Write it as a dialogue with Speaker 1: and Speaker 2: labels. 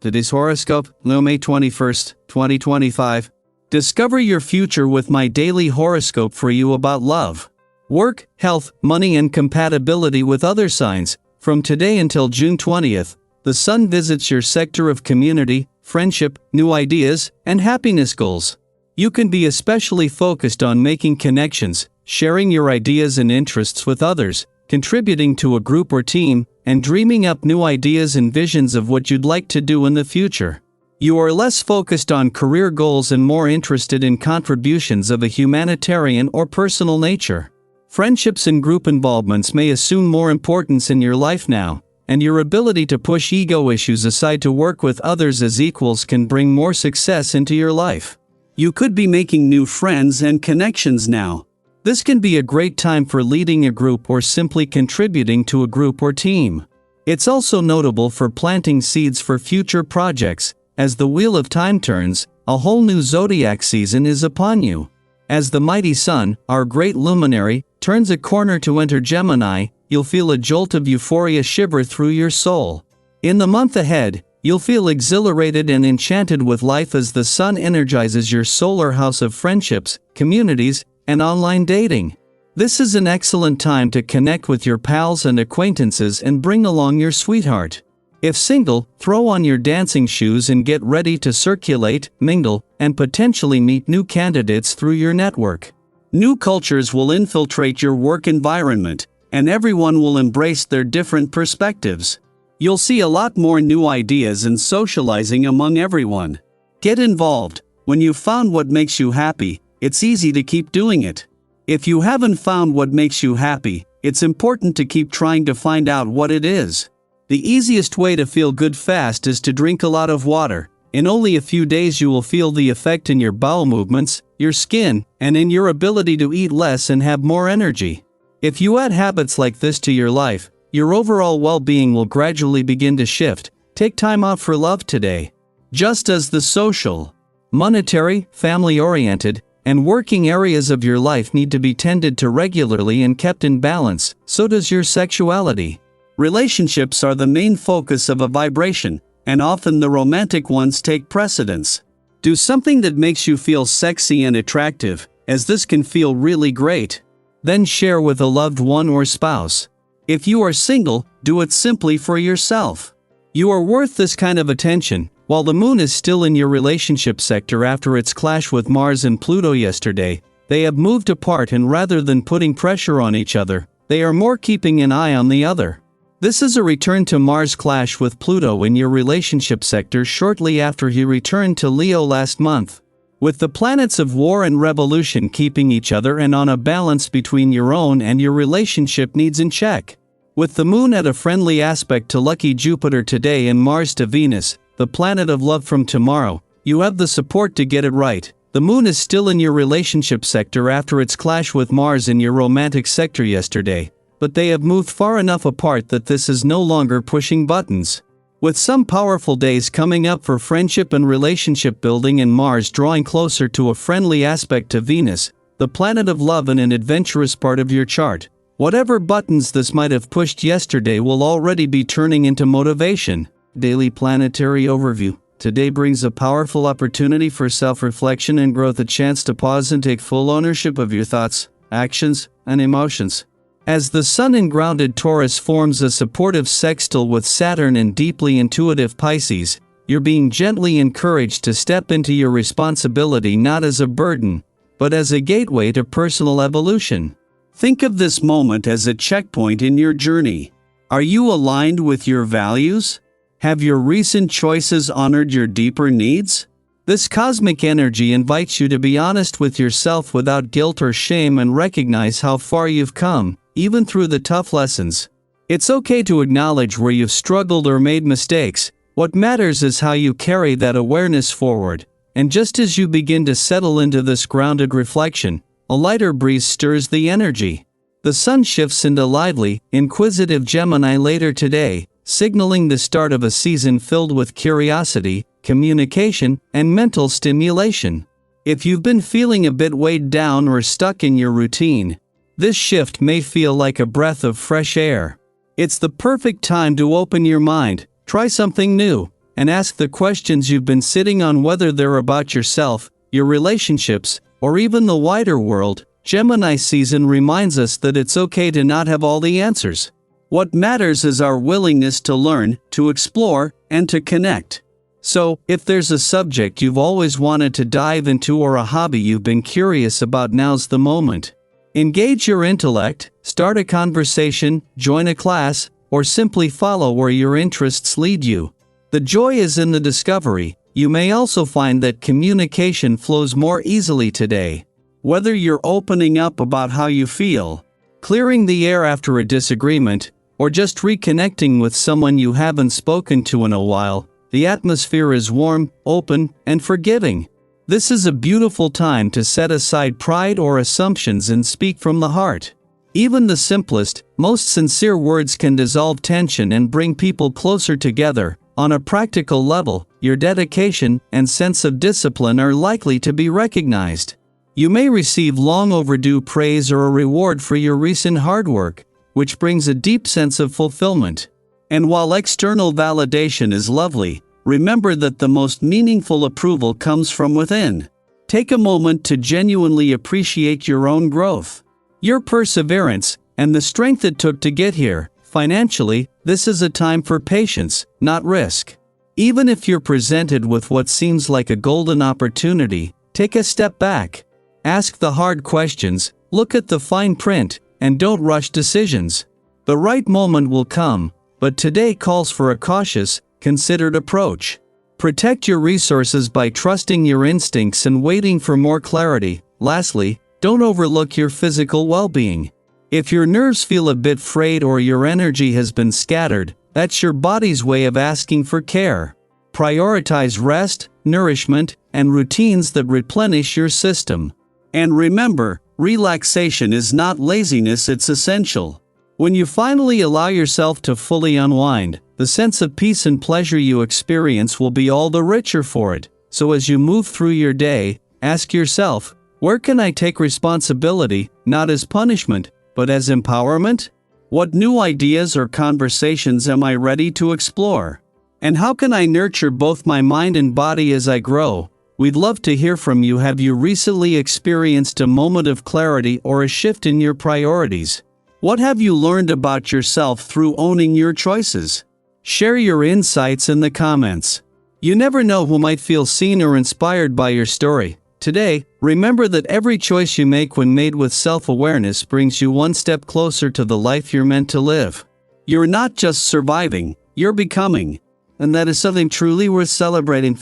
Speaker 1: Today's horoscope, Leo May 21st, 2025. Discover your future with my daily horoscope for you about love, work, health, money and compatibility with other signs. From today until June 20th, the Sun visits your sector of community, friendship, new ideas, and happiness goals. You can be especially focused on making connections, sharing your ideas and interests with others, contributing to a group or team, and dreaming up new ideas and visions of what you'd like to do in the future. You are less focused on career goals and more interested in contributions of a humanitarian or personal nature. Friendships and group involvements may assume more importance in your life now, and your ability to push ego issues aside to work with others as equals can bring more success into your life. You could be making new friends and connections now. This can be a great time for leading a group or simply contributing to a group or team. It's also notable for planting seeds for future projects. As the wheel of time turns, a whole new zodiac season is upon you. As the mighty sun, our great luminary, turns a corner to enter Gemini, you'll feel a jolt of euphoria shiver through your soul. In the month ahead, you'll feel exhilarated and enchanted with life as the sun energizes your solar house of friendships, communities, and online dating. This is an excellent time to connect with your pals and acquaintances and bring along your sweetheart. If single, throw on your dancing shoes and get ready to circulate, mingle, and potentially meet new candidates through your network. New cultures will infiltrate your work environment, and everyone will embrace their different perspectives. You'll see a lot more new ideas and socializing among everyone. Get involved. When you've found what makes you happy, it's easy to keep doing it. If you haven't found what makes you happy, it's important to keep trying to find out what it is. The easiest way to feel good fast is to drink a lot of water. In only a few days you will feel the effect in your bowel movements, your skin, and in your ability to eat less and have more energy. If you add habits like this to your life, your overall well-being will gradually begin to shift. Take time out for love today. Just as the social, monetary, family-oriented, and working areas of your life need to be tended to regularly and kept in balance, so does your sexuality. Relationships are the main focus of a vibration, and often the romantic ones take precedence. Do something that makes you feel sexy and attractive, as this can feel really great. Then share with a loved one or spouse. If you are single, do it simply for yourself. You are worth this kind of attention. While the moon is still in your relationship sector after its clash with Mars and Pluto yesterday, they have moved apart, and rather than putting pressure on each other, they are more keeping an eye on the other. This is a return to Mars' clash with Pluto in your relationship sector shortly after he returned to Leo last month. With the planets of war and revolution keeping each other and on a balance between your own and your relationship needs in check. With the moon at a friendly aspect to lucky Jupiter today and Mars to Venus, the planet of love from tomorrow, you have the support to get it right. The moon is still in your relationship sector after its clash with Mars in your romantic sector yesterday, but they have moved far enough apart that this is no longer pushing buttons. With some powerful days coming up for friendship and relationship building and Mars drawing closer to a friendly aspect to Venus, the planet of love in an adventurous part of your chart, whatever buttons this might have pushed yesterday will already be turning into motivation. Daily Planetary Overview. Today brings a powerful opportunity for self-reflection and growth, a chance to pause and take full ownership of your thoughts, actions, and emotions. As the Sun in grounded Taurus forms a supportive sextile with Saturn in deeply intuitive Pisces, you're being gently encouraged to step into your responsibility not as a burden, but as a gateway to personal evolution. Think of this moment as a checkpoint in your journey. Are you aligned with your values? Have your recent choices honored your deeper needs? This cosmic energy invites you to be honest with yourself without guilt or shame and recognize how far you've come, even through the tough lessons. It's okay to acknowledge where you've struggled or made mistakes. What matters is how you carry that awareness forward. And just as you begin to settle into this grounded reflection, a lighter breeze stirs the energy. The Sun shifts into lively, inquisitive Gemini later today, signaling the start of a season filled with curiosity, communication, and mental stimulation. If you've been feeling a bit weighed down or stuck in your routine, this shift may feel like a breath of fresh air. It's the perfect time to open your mind, try something new, and ask the questions you've been sitting on, whether they're about yourself, your relationships, or even the wider world. Gemini season reminds us that it's okay to not have all the answers. What matters is our willingness to learn, to explore, and to connect. So, if there's a subject you've always wanted to dive into or a hobby you've been curious about, now's the moment. Engage your intellect, start a conversation, join a class, or simply follow where your interests lead you. The joy is in the discovery. You may also find that communication flows more easily today. Whether you're opening up about how you feel, clearing the air after a disagreement, or just reconnecting with someone you haven't spoken to in a while, the atmosphere is warm, open, and forgiving. This is a beautiful time to set aside pride or assumptions and speak from the heart. Even the simplest, most sincere words can dissolve tension and bring people closer together. On a practical level, your dedication and sense of discipline are likely to be recognized. You may receive long overdue praise or a reward for your recent hard work, which brings a deep sense of fulfillment. And while external validation is lovely, remember that the most meaningful approval comes from within. Take a moment to genuinely appreciate your own growth, your perseverance, and the strength it took to get here. Financially, this is a time for patience, not risk. Even if you're presented with what seems like a golden opportunity, take a step back. Ask the hard questions, look at the fine print, and don't rush decisions. The right moment will come, but today calls for a cautious, considered approach. Protect your resources by trusting your instincts and waiting for more clarity. Lastly, don't overlook your physical well-being. If your nerves feel a bit frayed or your energy has been scattered, that's your body's way of asking for care. Prioritize rest, nourishment, and routines that replenish your system. And remember, relaxation is not laziness, it's essential. When you finally allow yourself to fully unwind, the sense of peace and pleasure you experience will be all the richer for it. So as you move through your day, ask yourself, where can I take responsibility, not as punishment, but as empowerment? What new ideas or conversations am I ready to explore? And how can I nurture both my mind and body as I grow? We'd love to hear from you. Have you recently experienced a moment of clarity or a shift in your priorities? What have you learned about yourself through owning your choices? Share your insights in the comments. You never know who might feel seen or inspired by your story. Today, remember that every choice you make, when made with self-awareness, brings you one step closer to the life you're meant to live. You're not just surviving, you're becoming. And that is something truly worth celebrating.